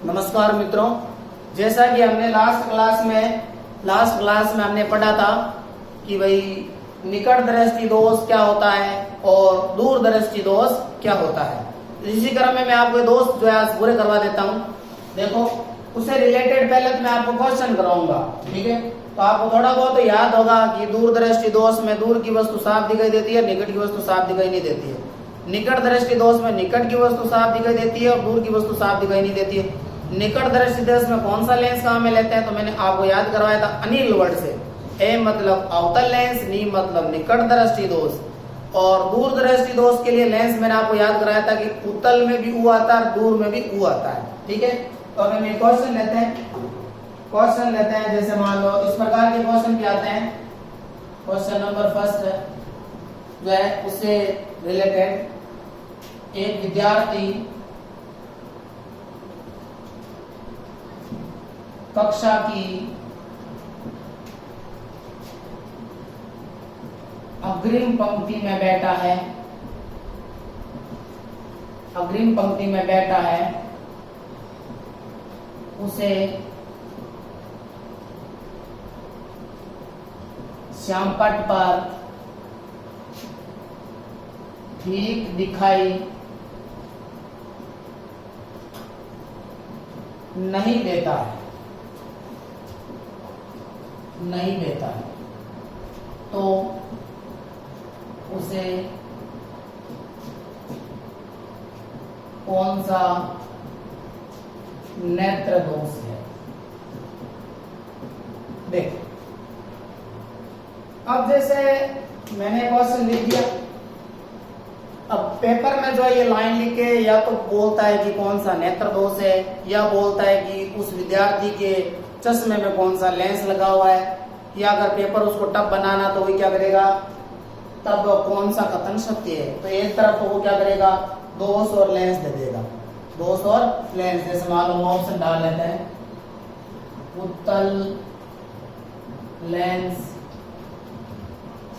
नमस्कार मित्रों, जैसा कि हमने लास्ट क्लास में हमने पढ़ा था कि भाई निकट दृष्टि दोष क्या होता है और दूर दृष्टि दोष क्या होता है। इसी क्रम में मैं आपको दोस्त जो है आज पूरे करवा देता हूँ। देखो, उससे रिलेटेड पहले तो मैं आपको क्वेश्चन कराऊंगा, ठीक है। तो आपको थोड़ा बहुत तो याद होगा कि दूर दृष्टि दोष में दूर की वस्तु साफ दिखाई देती है, निकट की वस्तु साफ दिखाई नहीं देती है। निकट दृष्टि दोष में निकट की वस्तु साफ दिखाई देती है और दूर की वस्तु साफ दिखाई नहीं देती है। निकट दृष्टि दोष में कौन सा लेंस काम में लेते हैं, तो मैंने आपको याद करवाया था अनिल वर्ड से। ए मतलब अवतल लेंस, नी मतलब निकट दृष्टि दोष। और दूर दृष्टि दोष के लिए लेंस मैंने आपको याद कराया था कि उत्तल में भी U आता है, दूर में भी U आता है, ठीक है। तो अब हम क्वेश्चन लेते हैं। जैसे मान लो इस प्रकार के क्वेश्चन भी आते हैं। क्वेश्चन नंबर फर्स्ट जो है उससे रिलेटेड, एक विद्यार्थी कक्षा की अग्रिम पंक्ति में बैठा है, उसे श्यामपट्ट पर ठीक दिखाई नहीं देता है, तो उसे कौन सा नेत्र दोष है। देखो, अब जैसे मैंने क्वेश्चन लिख दिया, अब पेपर में जो है ये लाइन लिख के या तो बोलता है कि कौन सा नेत्र दोष है, या बोलता है कि उस विद्यार्थी के चश्मे में कौन सा लेंस लगा हुआ है, या अगर पेपर उसको टफ बनाना तो वो क्या करेगा, तब कौन सा कथन सत्य है। तो एक तरफ तो वो क्या करेगा, दोष और लेंस दे देगा, दोष और लेंस। जैसे मालूम ऑप्शन डाल लेते हैं, उत्तल लेंस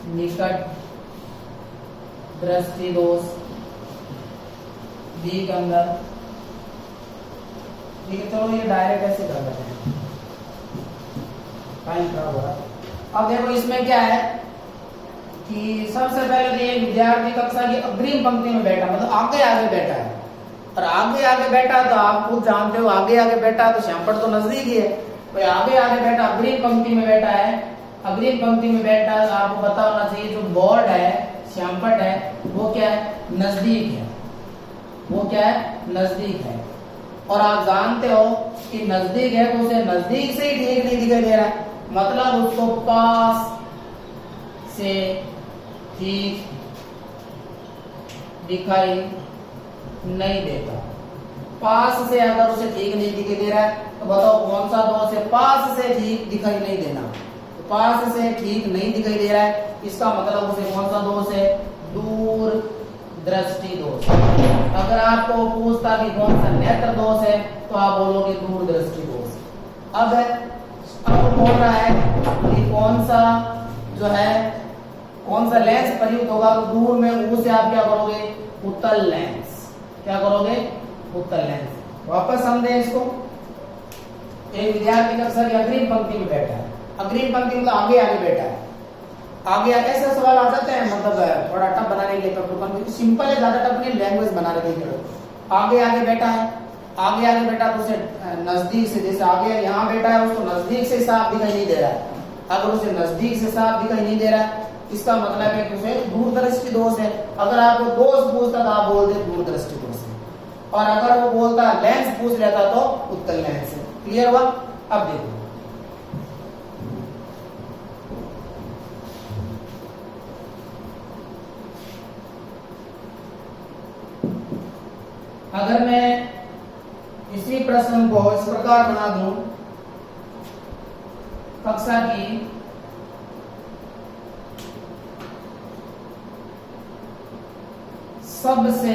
निकट दृष्टि दोष डी के अंदर, ठीक है। चलो ये डायरेक्ट ऐसे कर लेते हैं, टाइम खराब हो रहा है। अब देखो इसमें क्या है कि सबसे पहले तो ये विद्यार्थी कक्षा की अग्रिम पंक्ति में बैठा, मतलब आगे बैठा है। और आगे बैठा तो आप खुद जानते हो, आगे बैठा तो श्यामपट्ट तो नजदीक ही है। तो आगे बैठा, अग्रिम पंक्ति में बैठा है। अग्रिम पंक्ति में बैठा तो आपको पता होना चाहिए जो बोर्ड है, श्यामपट्ट है, वो क्या है, नजदीक है। वो क्या है, नजदीक है। और आप जानते हो कि नजदीक है तो उसे नजदीक से ही ठीक नहीं दिखाई दे रहा है, मतलब उसको पास से ठीक दिखाई नहीं देता। पास से अगर उसे ठीक नहीं दिखाई दे रहा है तो बताओ कौन सा दोष है, पास से ठीक दिखाई नहीं देना। तो पास से ठीक नहीं दिखाई दे रहा है, इसका मतलब उसे कौन सा दोष है, दूर दृष्टि दोष। अगर आपको पूछता कि कौन सा नेत्र दोष है तो आप बोलोगे दूर दृष्टि दोष। अब बोल रहा है कि कौन सा जो है, कौन सा लेंस प्रयुक्त होगा, तो दूर में ऊ से आप क्या करोगे, उत्तल लेंस। क्या करोगे, उत्तल लेंस। वापस समझे इसको। एक विद्यार्थी कक्षा की अग्रिम पंक्ति में बैठा है, अग्रिम पंक्ति मतलब आगे बैठा है। आगे ऐसे सवाल आ जाते हैं, मतलब थोड़ा टफ बनाने के लिए, सिंपल है, ज्यादा टफ नहीं, लैंग्वेज बना रहे थे। आगे बैठा है, आगे बैठा तो उसे नजदीक से, जैसे आगे यहाँ बैठा है उसको नजदीक से साफ दिखाई नहीं दे रहा है। अगर उसे नजदीक से साफ दिखाई नहीं दे रहा है, इसका मतलब है कि उसे दूरदृष्टि दोष है। अगर आपको दोष पूछता तो आप बोलते दूरदृष्टि दोष है, और अगर वो बोलता लेंस पूछ लेता तो उत्तल लेंस है। क्लियर हुआ। अब देखो, अगर मैं इसी प्रश्न को इस प्रकार बना दूं, कक्षा की सबसे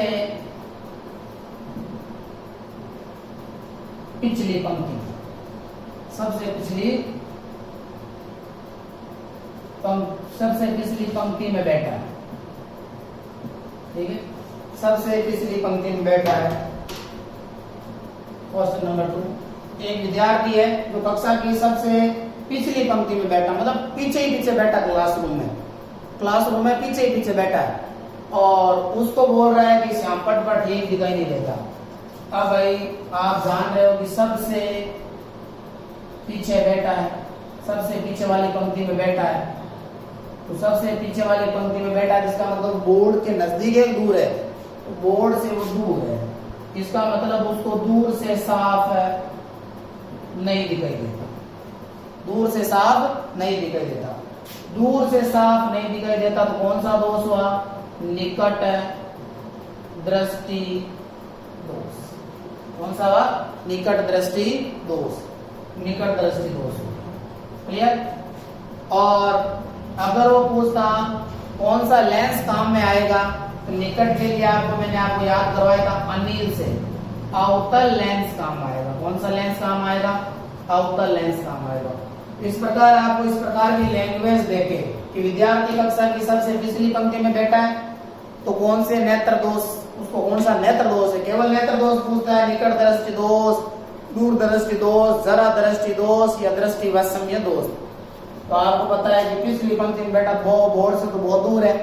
पिछली पंक्ति, सबसे पिछली पंक्ति में बैठा है, ठीक है। सबसे पिछली पंक्ति में बैठा है क्वेश्चन नंबर 2, एक विद्यार्थी है जो कक्षा की सबसे पिछली पंक्ति में बैठा, मतलब पीछे ही पीछे बैठा क्लासरूम में पीछे ही पीछे बैठा है और उसको बोल रहा है कि श्यामपट्ट पर ठीक दिखाई नहीं देता। अब भाई आप जान रहे हो कि सबसे पीछे बैठा है, सबसे पीछे वाली पंक्ति में बैठा है, तो सबसे पीछे वाली पंक्ति में बैठा है जिसका मतलब बोर्ड के नजदीक है दूर है, तो बोर्ड से वो दूर है, इसका मतलब उसको दूर से साफ नहीं दिखाई देता, दूर से साफ नहीं दिखाई देता। दूर से साफ नहीं दिखाई देता तो कौन सा दोष हुआ? निकट दृष्टि दोष। कौन सा हुआ? निकट दृष्टि दोष, निकट दृष्टि दोष। क्लियर? और अगर वो पूछता कौन सा लेंस काम में आएगा, तो निकट के लिए मैंने आपको याद करवाया था अनिल से, अवतल लेंस काम आएगा। कौन सा लेंस काम आएगा? अवतल लेंस काम आएगा। इस प्रकार आपको इस प्रकार की लैंग्वेज देके कि विद्यार्थी कक्षा की सबसे पिछली पंक्ति में बैठा है तो कौन से नेत्र दोष, उसको कौन सा नेत्र दोष है, केवल नेत्र दोष पूछता है, निकट दृष्टि दोष, दूर दृष्टि दोष, जरा दृष्टि दोष या दृष्टि वैषम्य दोष। तो आपको पता है कि पिछली पंक्ति में बैठा बोर्ड से तो बहुत दूर है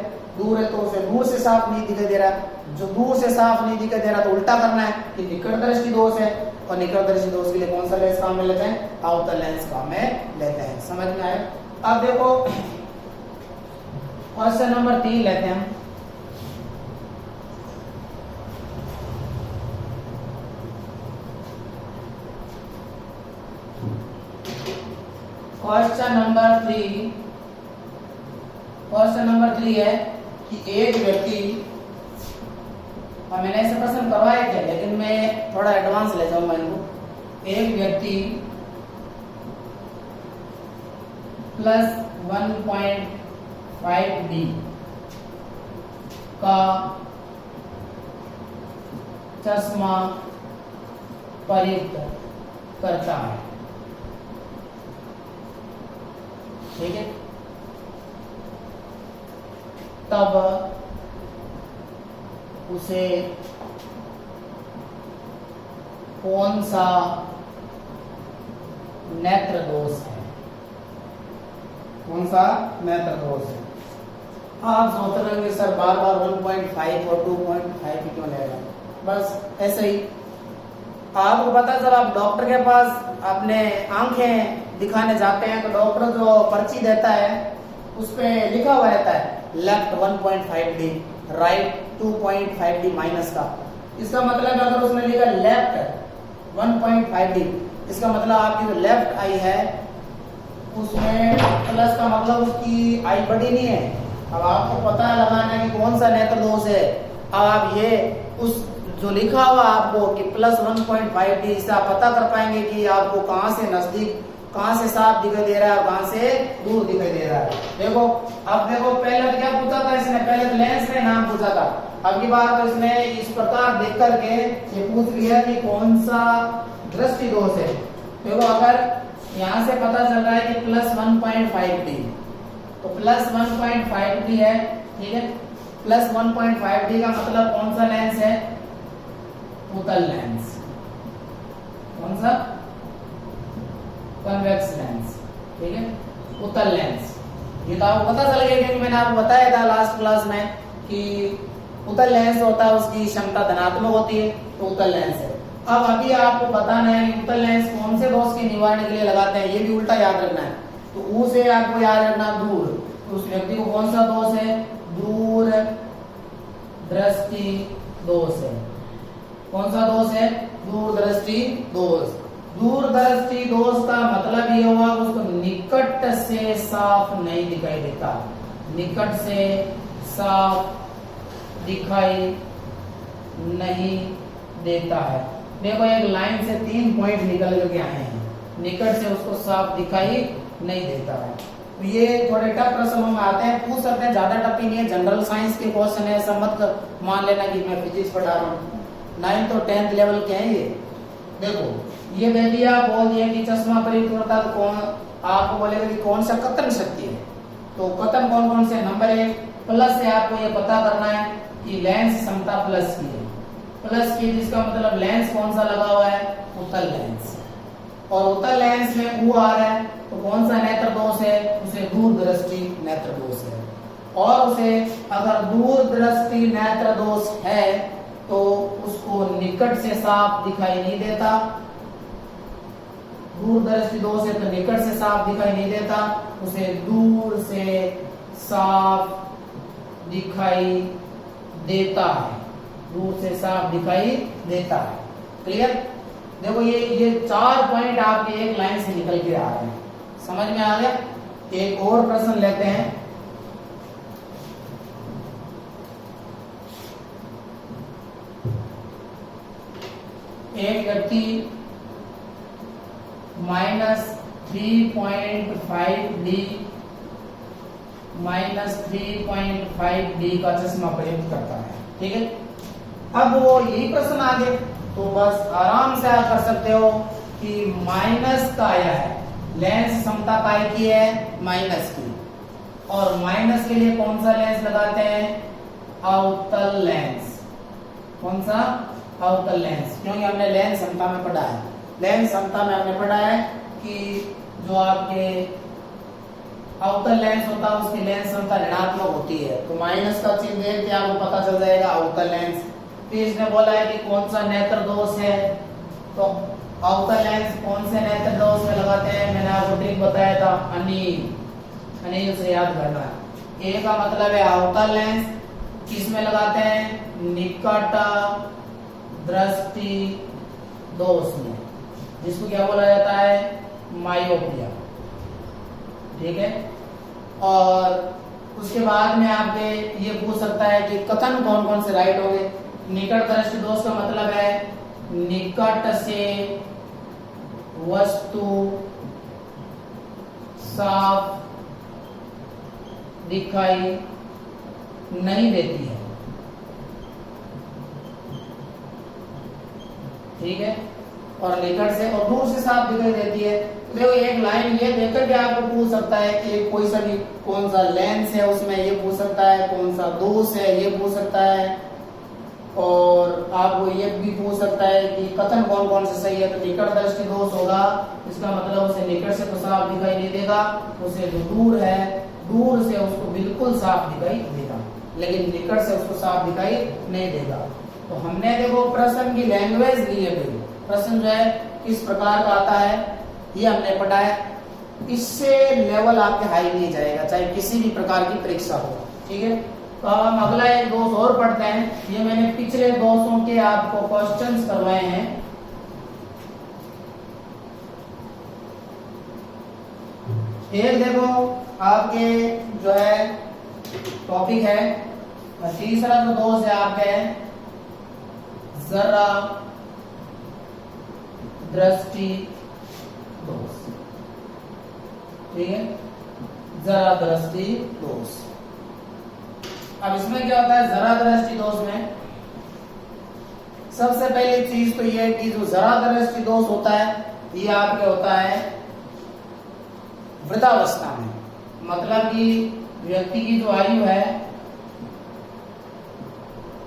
तो उसे दूर से साफ नहीं दिखाई दे रहा। जो दूर से साफ नहीं दिखाई दे रहा तो उल्टा करना है कि निकट दृष्टि दोष है, और निकट दृष्टि दोष के लिए कौन सा लेंस काम में लेते हैं? अवतल लेंस काम में लेते हैं। समझ में आया? अब देखो क्वेश्चन नंबर 3 लेते हैं। क्वेश्चन नंबर 3 है कि एक व्यक्ति, और मैंने ऐसे प्रश्न करवाए थे लेकिन मैं थोड़ा एडवांस ले जाऊंगा इनको। एक व्यक्ति प्लस 1.5D का चश्मा परियुक्त करता है, ठीक है? तब उसे कौन सा नेत्र दोष है? कौन सा नेत्र दोष है? आप सोच रहे होंगे सर बार 1.5 और 2.5 क्यों ले रहे हैं? बस ऐसे ही आपको पता है, जब आप डॉक्टर के पास अपने आंखें दिखाने जाते हैं तो डॉक्टर जो पर्ची देता है उस पे लिखा हुआ रहता है left 1.5D, right 2.5D minus का। इसका मतलब अगर उसने लिखा लेफ्ट 1.5D, इसका मतलब आपकी जो लेफ्ट आई है उसमें प्लस का मतलब उसकी आई बड़ी नहीं है। अब आपको पता लगाना है कि कौन सा नेत्र दोष है। अब आप ये उस जो लिखा हुआ आपको कि प्लस 1.5D, इससे आप पता कर पाएंगे कि आपको कहां से नजदीक, कहां से साफ दिखाई दे रहा है और कहां से दूर दिखाई दे रहा है। देखो अब देखो पहले क्या पूछा था इसने? पहले तो लेंस में नाम पूछा था, अब की बार तो इसने इस प्रकार देख करके ये पूछ लिया कि कौन सा दृष्टि दोष है। देखो अगर यहां से पता चल रहा है कि प्लस 1.5D, तो प्लस 1.5D है, ठीक है? प्लस 1.5D का मतलब कौन सा लेंस है? उत्तल लेंस। कौन सा? कन्वेक्स लेंस, ठीक है? उत्तल लेंस। ये तो आपको पता चल गया क्योंकि मैंने आपको बताया था लास्ट क्लास में कि उत्तल लेंस होता है उसकी क्षमता धनात्मक होती है, तो उत्तल लेंस है। अब अभी आपको बताना है कि उत्तल लेंस कौन से दोष के निवारण के लिए लगाते हैं, ये भी उल्टा याद रखना है। तो ऊ से आपको याद रखना दूर, तो उस व्यक्ति को कौन सा दोष है? दूर दृष्टि दोष है। कौन सा दोष है? दूर दृष्टि दोष। दूर दृष्टि दोष का मतलब ये हुआ उसको निकट से साफ नहीं दिखाई देता, निकट से साफ दिखाई नहीं देता है। देखो एक लाइन से 3 पॉइंट निकल करके आए हैं, निकट से उसको साफ दिखाई नहीं देता है। तो ये थोड़े टफ प्रश्नों में आते हैं, पूछ सकते हैं, ज्यादा टफ ही नहीं है, जनरल साइंस के क्वेश्चन है, ऐसा मत मान लेना कि मैं फिजिक्स पढ़ा रहा हूँ। 9th और 10th लेवल के हैं ये। देखो ये दे दिया, बोल दिया कि चश्मा परियुक्त करता है, तो कौन आपको बोलेगा कि कौन सा कथन शक्ति है? तो कथन कौन कौन से? नंबर 1 प्लस से आपको ये पता करना है कि लेंस क्षमता प्लस की है, प्लस की, जिसका मतलब लेंस कौन सा लगा हुआ है, उत्तल लेंस, और उत्तल लेंस में U आ रहा है, तो कौन सा नेत्र दोष है, उसे दूरदृष्टि नेत्र दोष है। और उसे अगर दूरदृष्टि नेत्र दोष है तो उसको निकट से साफ दिखाई नहीं देता, दूरदृष्टि दोष है तो निकट से साफ दिखाई नहीं देता, उसे दूर से साफ दिखाई देता है, दूर से साफ दिखाई देता है। क्लियर? देखो ये 4 पॉइंट आपके एक लाइन से निकल के आ रहे हैं, समझ में आ गया? एक और प्रश्न लेते हैं। एक व्यक्ति -3.5D -3.5D का चश्मा प्रयुक्त करता है, ठीक है। अब वो यही प्रश्न आ गए तो बस आराम से आप कर सकते हो कि माइनस का आया है, लेंस समता काय की है, माइनस की, और माइनस के लिए कौन सा लेंस लगाते हैं, अवतल लेंस। कौन सा? अवतल लेंस, क्योंकि हमने लेंस समता में पढ़ा है, लेंस समता में हमने पढ़ा है कि जो आपके अवतल लेंस होता है उसकी लेंस समता ऋणात्मक होती है, तो माइनस का चिन्ह देख के आपको पता चल जाएगा अवतल लेंस। फिर इसने बोला है कि कौन सा नेत्र दोष है, तो अवतल लेंस कौन से नेत्र दोष में लगाते हैं, मैंने आपको ट्रिक बताया था, अनिल से याद करना है। ए का मतलब है अवतल लेंस, किसमें लगाते हैं, निकट दृष्टि दोष में, जिसको क्या बोला जाता है, मायोपिया, ठीक है। और उसके बाद में आपके ये पूछ सकता है कि कथन कौन कौन से राइट होंगे। निकट दृष्टि दोष का मतलब है निकट से वस्तु साफ दिखाई नहीं देती है, ठीक है, और निकट से और दूर से साफ दिखाई देती है। देखो एक लाइन ये देकर के आपको पूछ सकता है कि कोई सा भी कौन सा लेंस है उसमें, ये पूछ सकता है, कौन सा दोष है ये पूछ सकता है, और आपको ये भी पूछ सकता है कि कथन कौन कौन से सही है। तो निकट दृष्टि दोष होगा, इसका मतलब उसे निकट से तो साफ दिखाई नहीं देगा, उसे जो दूर है दूर से उसको बिल्कुल साफ दिखाई देगा, लेकिन निकट से उसको साफ दिखाई नहीं देगा। तो हमने देखो प्रश्न की लैंग्वेज ली है भाई, प्रश्न जो है किस प्रकार का आता है ये हमने पढ़ा है, इससे लेवल आपके हाई नहीं जाएगा चाहे किसी भी प्रकार की परीक्षा हो, ठीक है। तो अब हम अगला एक दोष और पढ़ते हैं, ये मैंने पिछले दोषों के आपको क्वेश्चंस करवाए हैं। एक देखो आपके जो है टॉपिक है, तीसरा जो दोष है आपके जरा दृष्टि दोष, ठीक है, जरा दृष्टि दोष। अब इसमें क्या होता है, जरा दृष्टि दोष में सबसे पहली चीज तो यह है कि जो जरा दृष्टि दोष होता है ये आपके होता है वृद्धावस्था में, मतलब कि व्यक्ति की जो आयु है,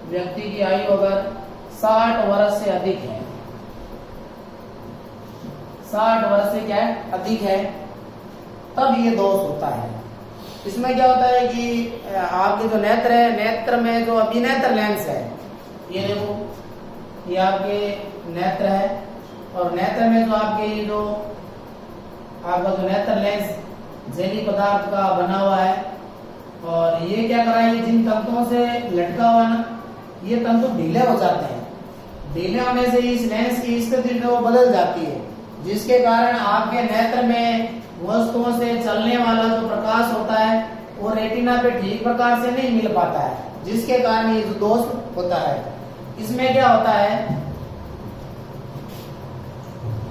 व्यक्ति की आयु अगर 60 वर्ष से अधिक है, 60 वर्ष से क्या है अधिक है, तब ये दोष होता है। इसमें क्या होता है कि आपके जो नेत्र है, नेत्र में जो अभिनेत्र लेंस है, ये देखो ये आपके नेत्र है, और नेत्र में जो आपके जो आपका जो नेत्र लेंस जेली पदार्थ का बना हुआ है, और ये क्या करा है, जिन तंतुओं से लटका हुआ ना, ये तंतु ढीले हो जाते हैं, ढीले होने से इस लेंस की स्थिति जो बदल जाती है, जिसके कारण आपके नेत्र में वस्तुओं से चलने वाला जो प्रकाश होता है वो रेटिना पे ठीक प्रकार से नहीं मिल पाता है, जिसके कारण ये जो दोष होता है। इसमें क्या होता है,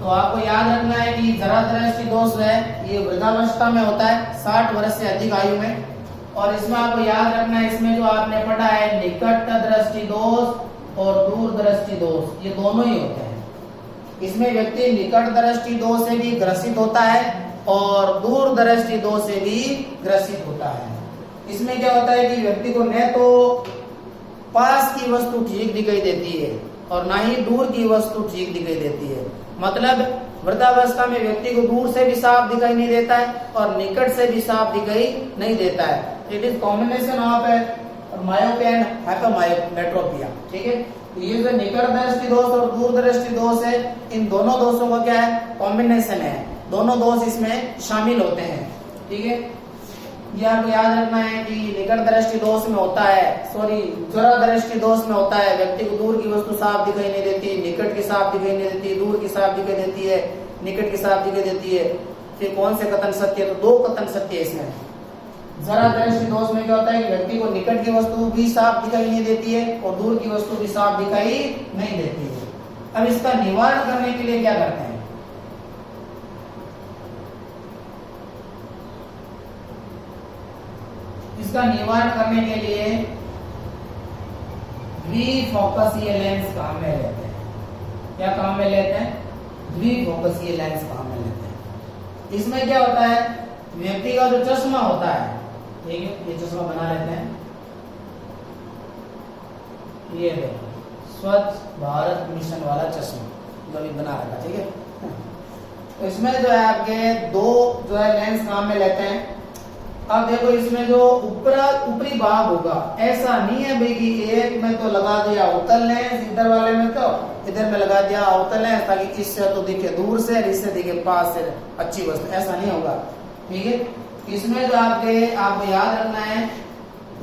तो आपको याद रखना है कि जरा दृष्टि दोष है ये वृद्धावस्था में होता है, 60 वर्ष से अधिक आयु में। और इसमें आपको याद रखना है, इसमें जो आपने पढ़ा है निकट दृष्टि दोष और दूर दृष्टि दोष, ये दोनों ही होते हैं। इसमें व्यक्ति निकट दृष्टि दोष से भी ग्रसित होता है और दूर दृष्टि दोष से भी ग्रसित होता है। इसमें क्या होता है कि व्यक्ति को न तो पास की वस्तु ठीक दिखाई देती है, और ना ही दूर की वस्तु ठीक दिखाई देती है। मतलब वृद्धावस्था में व्यक्ति को दूर से भी साफ दिखाई नहीं देता है और निकट से भी साफ दिखाई नहीं देता है। It is combination of myopia and hypermetropia. ठीक है, ये जो निकट दृष्टि दोष और दूर दृष्टि दोष है, इन दोनों दोषों का क्या है, कॉम्बिनेशन है, दोनों दोष इसमें शामिल होते हैं। ठीक है, ये आपको याद रखना है कि निकट दृष्टि दोष में होता है, दूर दृष्टि दोष में होता है व्यक्ति को दूर की वस्तु साफ दिखाई नहीं देती, निकट की साफ दिखाई नहीं देती, दूर की साफ दिखाई देती है, निकट की साफ दिखाई देती है। फिर कौन से कथन सत्य है, तो दो कथन सत्य है इसमें। जरा दृष्टि दोष में क्या होता है कि व्यक्ति को निकट की वस्तु भी साफ दिखाई नहीं देती है और दूर की वस्तु भी साफ दिखाई नहीं देती है। अब इसका निवारण करने के लिए क्या करते हैं, इसका निवारण करने के लिए द्विफोकसीय लेंस काम में लेते हैं। क्या काम में लेते हैं, द्विफोकसीय लेंस काम में लेते हैं। इसमें क्या होता है, व्यक्ति का जो चश्मा होता है, ठीक है, ये चश्मा बना लेते हैं, ये देखो स्वच्छ भारत मिशन वाला चश्मा जो अभी बना रखा, ठीक है। तो इसमें जो है आपके दो जो है लेंस काम में लेते हैं। अब देखो इसमें जो ऊपरी भाग होगा, ऐसा नहीं है भाई कि एक में तो लगा दिया उत्तल लेंस, इधर वाले में तो इधर में लगा दिया अवतल लेंस ताकि इससे तो दिखे दूर से, इससे दिखे पास से अच्छी वस्तु, ऐसा नहीं होगा। ठीक है, इसमें जो आपको याद रखना है,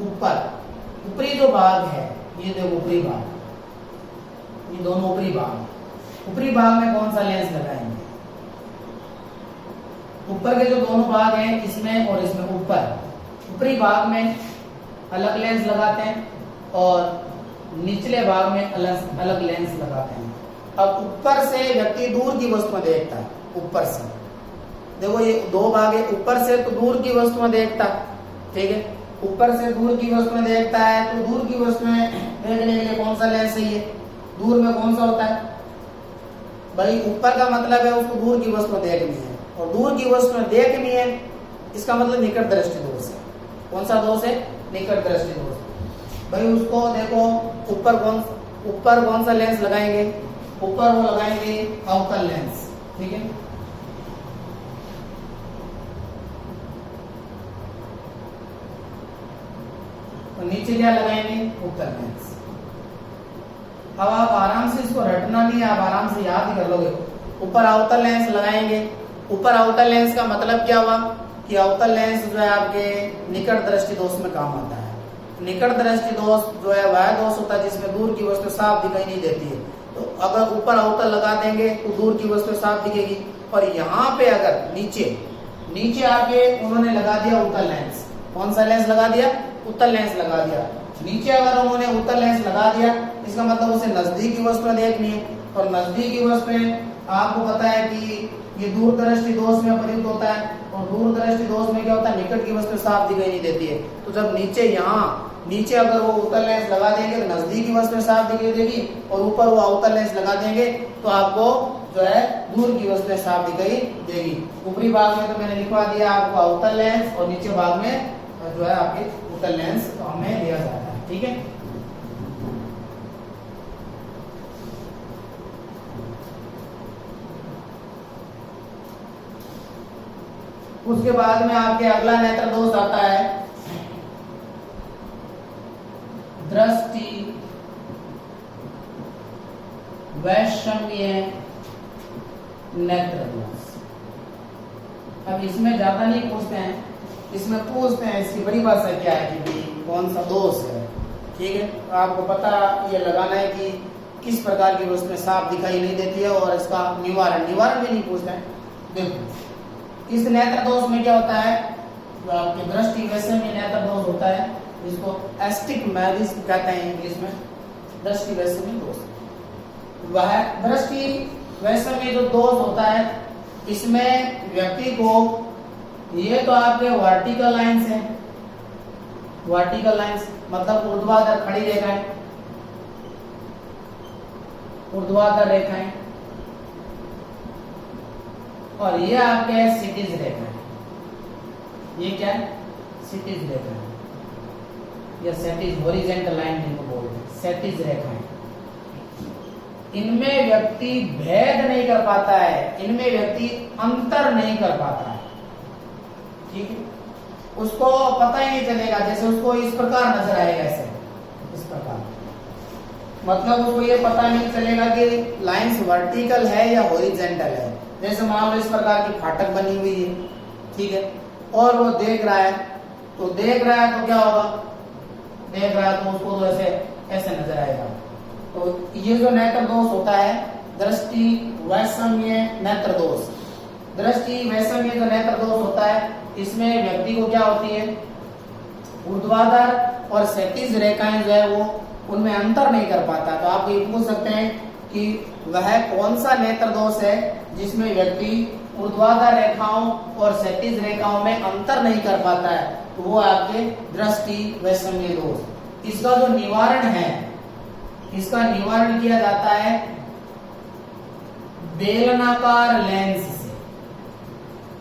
ऊपरी जो भाग है, ये देखो ऊपरी भाग, ये दोनों ऊपरी भाग में कौन सा लेंस लगाएंगे, ऊपर के जो दोनों भाग हैं इसमें और इसमें, ऊपरी भाग में अलग लेंस लगाते हैं और निचले भाग में अलग लेंस लगाते हैं। अब ऊपर से व्यक्ति दूर की वस्तु में देखता है, ऊपर से देखो ये दो भाग है, ऊपर से तो दूर की वस्तु में देखता है, ठीक है, ऊपर से दूर की वस्तु में देखता है, तो दूर की वस्तु में देखने के लिए कौन सा लेंस है, ये दूर में कौन सा होता है भाई, ऊपर का मतलब है उसको दूर की वस्तु में देखनी है और दूर की वस्तु में देखनी है, इसका मतलब निकट दृष्टि दोष है। कौन सा दोष है, निकट दृष्टि दोष। भाई उसको देखो ऊपर कौन सा लेंस लगाएंगे, ऊपर वो लगाएंगे अवतल लेंस, ठीक है। तो नीचे क्या लगाएंगे, उत्तल लेंस। अब आप आराम से इसको रटना नहीं है, आप आराम से याद ही कर लोगे। ऊपर अवतल लेंस लगाएंगे, ऊपर अवतल लेंस का मतलब क्या हुआ कि अवतल लेंस जो है आपके निकट दृष्टि दोष में काम आता है। निकट दृष्टि दोष जो है वह दोष होता है जिसमें दूर की वस्तु साफ दिखाई नहीं देती है। तो अगर ऊपर अवतल लगा देंगे तो दूर की वस्तु साफ दिखेगी, और यहाँ पे अगर नीचे आके उन्होंने लगा दिया उत्तल लेंस, कौन सा लेंस लगा दिया, उत्तल लेंस लगा दिया। नीचे अगर उन्होंने उत्तल लेंस लगा दिया, इसका मतलब उसे नजदीक की वस्तु देखनी है, और नजदीक की वस्तुएं आपको पता है कि ये दूर दृष्टि दोष में प्रयुक्त होता है, और दूर दृष्टि दोष में क्या होता है, निकट की वस्तु साफ दिखाई नहीं देती है। तो जब नीचे अगर वो उत्तल लेंस लगा देंगे तो नजदीक की वस्तु साफ दिखाई देगी, और ऊपर वो अवतल लेंस लगा देंगे तो आपको जो है दूर की वस्तु साफ दिखाई देगी। ऊपरी भाग में तो मैंने लिखवा दिया आपको अवतल लेंस, और नीचे भाग में जो है आपके उत्तल लेंस हमें लिया जाता है, ठीक है। उसके बाद में आपके अगला नेत्र दोष आता है दृष्टि वैषम्य नेत्र दोष। अब इसमें ज्यादा नहीं पूछते हैं, इसमें पूछते हैं इसकी बड़ी भाषा क्या है कि भाई कौन सा दोष है, ठीक है। आपको पता ये लगाना है कि किस प्रकार की वस्तु में साफ दिखाई नहीं देती है, और इसका निवारण भी नहीं पूछते हैं। देखो इस नेत्र दोष में क्या होता है, जो आपके दृष्टि वैषम्य नेत्र दोष होता है, इसको एस्टिग्मैटिज्म कहते हैं इंग्लिश में, दृष्टि वैषम्य दोष। वह दृष्टि वैषम्य जो दोष होता है, इसमें व्यक्ति को, ये तो आपके वर्टिकल लाइंस है, वर्टिकल लाइंस मतलब ऊर्ध्वाधर खड़ी रेखाएं, ऊर्ध्वाधर रेखाएं, और ये आपके क्षैतिज रेखा है। ये क्या है, क्षैतिज रेखा है, या क्षैतिज हॉरिजॉन्टल लाइन जिनको बोलते हैं, क्षैतिज रेखा है। इनमें व्यक्ति भेद नहीं कर पाता है, इनमें व्यक्ति अंतर नहीं कर पाता है। ठीक है, उसको पता ही नहीं चलेगा, जैसे उसको इस प्रकार नजर आएगा, ऐसे इस प्रकार, मतलब उसको ये पता नहीं चलेगा कि लाइंस वर्टिकल है या हॉरिजॉन्टल है। जैसे मान लो इस प्रकार की फाटक बनी हुई है, ठीक है, और वो देख रहा है, तो देख रहा है तो क्या होगा, देख रहा है तो उसको तो ऐसे ऐसे नजर आएगा। तो ये जो नेत्र दोष होता है, दृष्टि वैषम्य नेत्र दोष, दृष्टि वैषम्य जो नेत्र दोष होता है, इसमें व्यक्ति को क्या होती है, ऊर्ध्वाधर और क्षैतिज रेखाएं जो है वो उनमें अंतर नहीं कर पाता। तो आप ये पूछ सकते हैं कि वह कौन सा नेत्र दोष है जिसमें व्यक्ति ऊर्ध्वाधर रेखाओं और क्षैतिज रेखाओं में अंतर नहीं कर पाता है, तो वो आपके दृष्टि वैषम्य दोष। इसका जो निवारण है, इसका निवारण किया जाता है बेलनाकार लेंस से।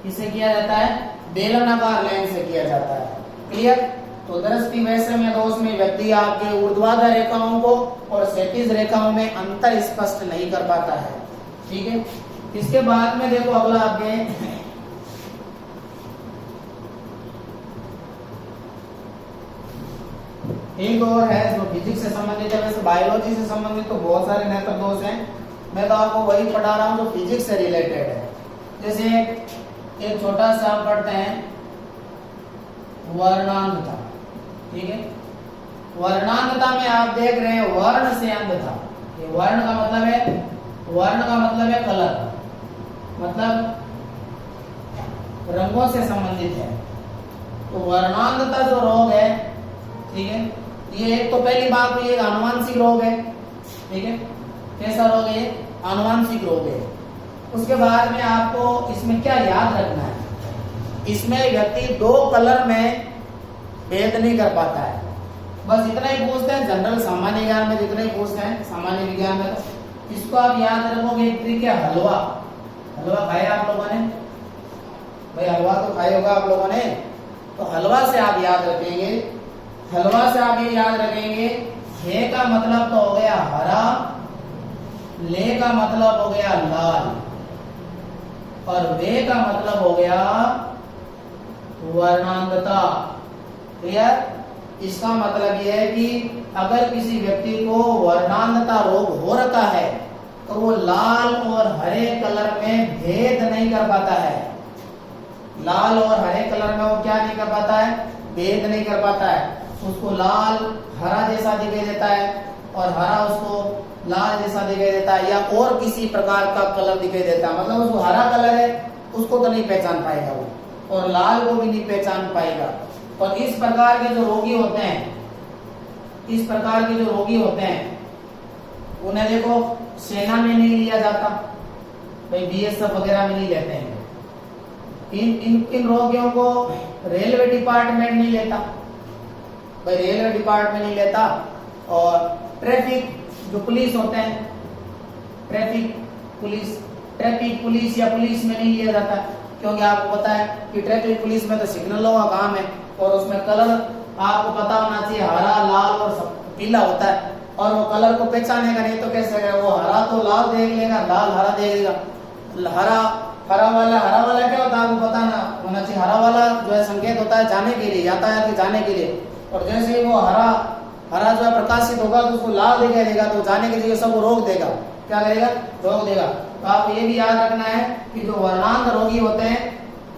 किसे किया जाता है, बेलनाकार लेंस से किया जाता है। क्लियर। तो दृष्टि वैषम्य दोष में व्यक्ति आपके ऊर्ध्वाधर रेखाओं को और क्षैतिज रेखाओं में अंतर स्पष्ट नहीं कर पाता है। ठीक है, इसके बाद में देखो अगला आपके एक और है जो फिजिक्स से संबंधित है। वैसे बायोलॉजी से संबंधित तो बहुत सारे नेत्र दोष हैं, मैं तो आपको वही पढ़ा रहा हूँ जो फिजिक्स से रिलेटेड है। जैसे एक छोटा सा आप पढ़ते हैं वर्णांधता। ठीक है, वर्णांधता में आप देख रहे हैं वर्ण से अंधता। ये वर्ण का मतलब है, वर्ण का मतलब है कलर, मतलब रंगों से संबंधित है। तो वर्णांधता जो रोग है, ठीक है, ये एक तो पहली बात तो ये आनुवांशिक रोग है। ठीक है, कैसा रोग है, आनुवांशिक रोग है। उसके बाद में आपको इसमें क्या याद रखना है, इसमें व्यक्ति दो कलर में भेद नहीं कर पाता है। बस इतना ही पूछते हैं, जनरल सामान्य ज्ञान में जितना ही पूछते हैं सामान्य विज्ञान में, तो इसको आप याद रखोगे। एक ट्रिक है हलवा। हलवा खाया आप लोगों ने भाई, हलवा तो खाया होगा आप लोगों ने। तो हलवा से आप याद रखेंगे, हलवा से आप ये याद रखेंगे, हे का मतलब तो हो गया हरा, ले का मतलब हो गया लाल, और वे का मतलब हो गया वर्णांधता। क्लियर। इसका मतलब यह है कि अगर किसी व्यक्ति को वर्णांधता रोग हो रखा है तो वो लाल और हरे कलर में भेद नहीं कर पाता है। लाल और हरे कलर में वो क्या नहीं कर पाता है, भेद नहीं कर पाता है। उसको लाल हरा जैसा दिखाई देता है और हरा उसको लाल जैसा दिखाई देता है, या और किसी प्रकार का कलर दिखाई देता है। मतलब उसको हरा कलर है उसको तो नहीं पहचान पाएगा वो, और लाल को भी नहीं पहचान पाएगा। और इस प्रकार के जो रोगी होते हैं, इस प्रकार के जो रोगी होते हैं, उन्हें देखो सेना में नहीं लिया जाता, भाई बीएसएफ वगैरह में नहीं लेते हैं। इन रोगियों को रेलवे डिपार्टमेंट नहीं लेता, भाई रेलवे डिपार्टमेंट नहीं लेता। और ट्रैफिक जो पुलिस होते हैं, ट्रैफिक पुलिस या पुलिस में नहीं लिया जाता, क्योंकि आपको पता है कि ट्रैफिक पुलिस में तो सिग्नलों का काम है, और उसमें कलर आपको पता होना चाहिए, हरा लाल और पीला होता है, और वो कलर को पहचानेगा नहीं तो कैसे करेगा, वो हरा तो लाल देख लेगा, लाल हरा देख लेगा। हरा वाला क्या होता है आपको पता ना होना चाहिए, हरा वाला जो है संकेत होता है जाने के लिए, यातायात के जाने के लिए, और जैसे ही वो हरा जो है प्रकाशित होगा तो उसको लाल दिखाई देगा, तो जाने के लिए सब रोक देगा। क्या करेगा, रोक देगा। तो आपको ये भी याद रखना है कि जो वर्णांध रोगी होते हैं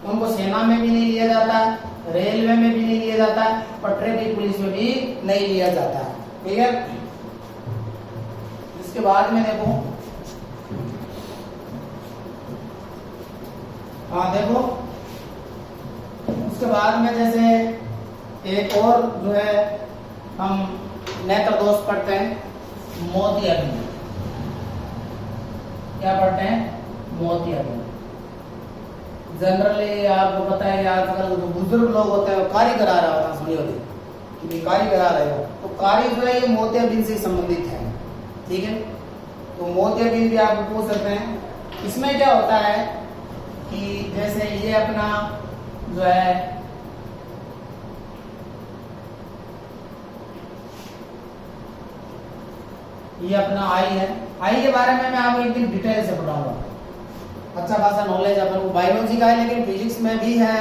उनको सेना में भी नहीं लिया जाता है, रेलवे में भी नहीं लिया जाता है, और ट्रैफिक पुलिस में भी नहीं लिया जाता है। ठीक है, इसके बाद में देखो, हाँ देखो, उसके बाद में जैसे एक और जो है हम नेत्र दोष पढ़ते हैं मोतियाबिंद। क्या पढ़ते हैं, मोतियाबिंद। जनरली आपको पता है आजकल जो बुजुर्ग लोग होते हैं वो कारी करा रहा होता है, सुनिए कि कारी करा रहे हो, तो कारी जो है ये मोतियाबिंद से संबंधित है। ठीक है, तो मोतियाबिंद भी आप पूछ सकते हैं। इसमें क्या होता है कि जैसे ये अपना जो है ये अपना आई है। आई के बारे में मैं आपको एक दिन डिटेल से बताऊंगा। अच्छा खासा नॉलेज अपन को बायोलॉजी का है, लेकिन फिजिक्स में भी है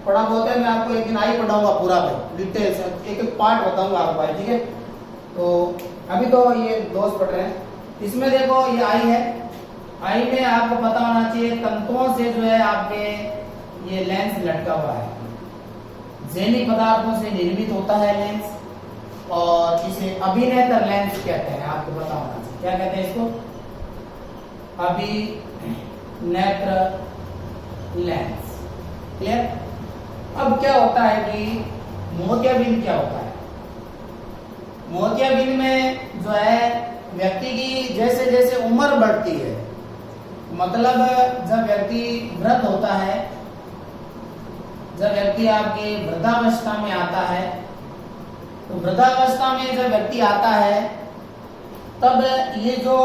थोड़ा बहुत है। मैं आपको एक दिन आई पढ़ाऊंगा पूरा पे डिटेल से, एक एक पार्ट बताऊंगा आपको आई, ठीक है। तो अभी तो ये दोस्त पढ़ रहे हैं, इसमें देखो ये आई है। आई में आपको पता होना चाहिए तंतुओं से जो है आपके ये लेंस लटका हुआ है। जैनी पदार्थों से निर्मित होता है लेंस, और इसे अभिनेत्र लेंस कहते हैं। आपको पता होना चाहिए क्या कहते हैं इसको, अभिनेत्र लेंस। क्लियर। अब क्या होता है कि मोतियाबिंद क्या होता है। मोतियाबिंद में जो है व्यक्ति की जैसे जैसे उम्र बढ़ती है, मतलब जब व्यक्ति वृद्ध होता है, जब व्यक्ति आपके वृद्धावस्था में आता है, तो वृद्धावस्था में जब व्यक्ति आता है तब ये जो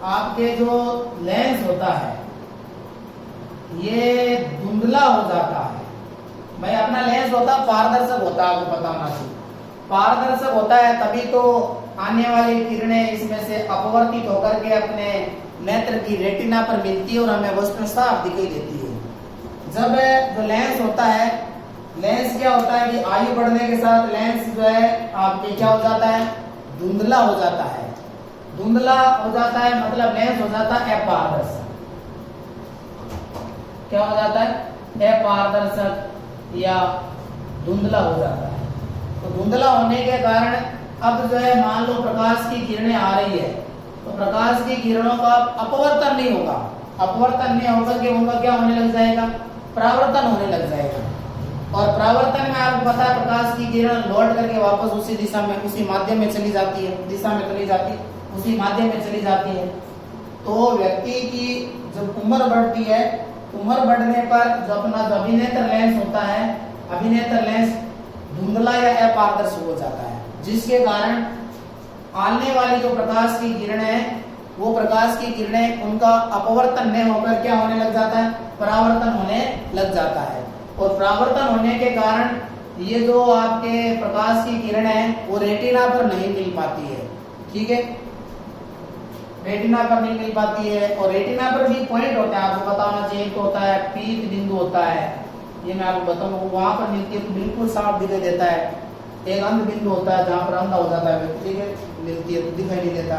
आपके जो लेंस होता है ये धुंधला हो जाता है। भाई अपना लेंस होता है पारदर्शक होता है, आपको पता होना चाहिए। पारदर्शक होता है तभी तो आने वाली किरणें इसमें से अपवर्तित होकर के अपने नेत्र की रेटिना पर मिलती है और हमें वस्तु साफ दिखाई देती है। जब जो लेंस होता है, लेंस क्या होता है कि आयु बढ़ने के साथ लेंस जो है आपके क्या हो जाता है, धुंधला हो जाता है। धुंधला हो जाता है मतलब लेंस हो जाता है अपारदर्शक। क्या हो जाता है, अपारदर्शक या धुंधला हो जाता है। तो धुंधला होने के कारण अब जो है मान लो प्रकाश की किरणें आ रही है, तो प्रकाश की किरणों का अपवर्तन नहीं होगा। अपवर्तन नहीं होगा कि उनका क्या होने लग जाएगा, परावर्तन होने लग जाएगा। और परावर्तन में आपको पता है प्रकाश की किरण लौट करके वापस उसी दिशा में, उसी माध्यम में चली जाती है, दिशा में चली जाती है, उसी माध्यम में चली जाती है। तो व्यक्ति की जब उम्र बढ़ती है, उम्र बढ़ने पर जो अपना जो अभिनेत्र लेंस होता है, अभिनेत्र लेंस धुंधला या अपारदर्शक हो जाता है, जिसके कारण आने वाली जो प्रकाश की किरणें हैं, वो प्रकाश की किरणें उनका अपवर्तन नहीं होकर क्या होने लग जाता है, परावर्तन होने लग जाता है। और परावर्तन होने के कारण ये जो आपके प्रकाश की किरणें हैं वो रेटिना पर नहीं मिल पाती है, ठीक है। रेटिना पर नहीं मिल पाती है, और रेटिना पर भी पॉइंट होता है, आपको पता होना चाहिए। तो होता है पीत बिंदु होता है, ये मैं आपको बताऊंगा, वहां पर मिलती है तो बिल्कुल साफ दिखाई देता है। एक अंध बिंदु होता है जहां पर अंधा हो जाता है, ठीक है, मिलती है तो दिखाई नहीं देता।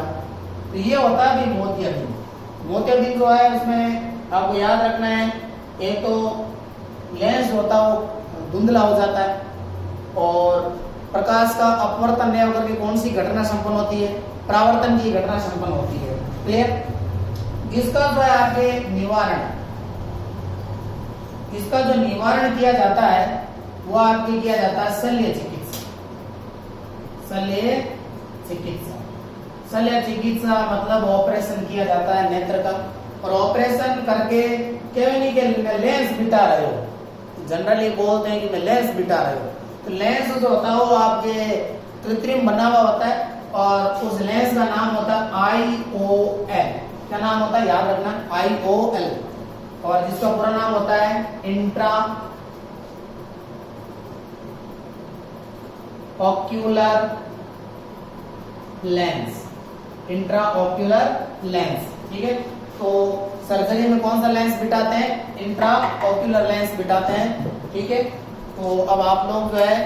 तो ये होता है भी मोतियाबिंद। मोतियाबिंद जो है उसमें आपको याद रखना है, एक तो लेंस होता है वो धुंधला हो जाता है, और प्रकाश का अपवर्तन नहीं होकर के कौन सी घटना संपन्न होती है, परावर्तन की घटना संपन्न होती है। क्लियर। इसका जो है आपके निवारण, इसका जो निवारण किया जाता है वो आपके किया जाता है शल्य चिकित्सा। शल्य चिकित्सा, शल्य चिकित्सा मतलब ऑपरेशन किया जाता है नेत्र का, और ऑपरेशन करके केवल नहीं कि लेंस बिठा रहे हो, जनरली बोलते हैं कि मैं लेंस बिठा रहे हो। तो लेंस जो होता है वो आपके कृत्रिम बना हुआ होता है, और उस लेंस का नाम होता है IOL। क्या नाम होता है, याद रखना, IOL। और जिसका पूरा नाम होता है intra ocular lens, intra ocular lens, ठीक है। तो सर्जरी में कौन सा लेंस बिठाते हैं, इंट्रा ऑक्यूलर लेंस बिठाते हैं, ठीक है। तो अब आप लोग जो है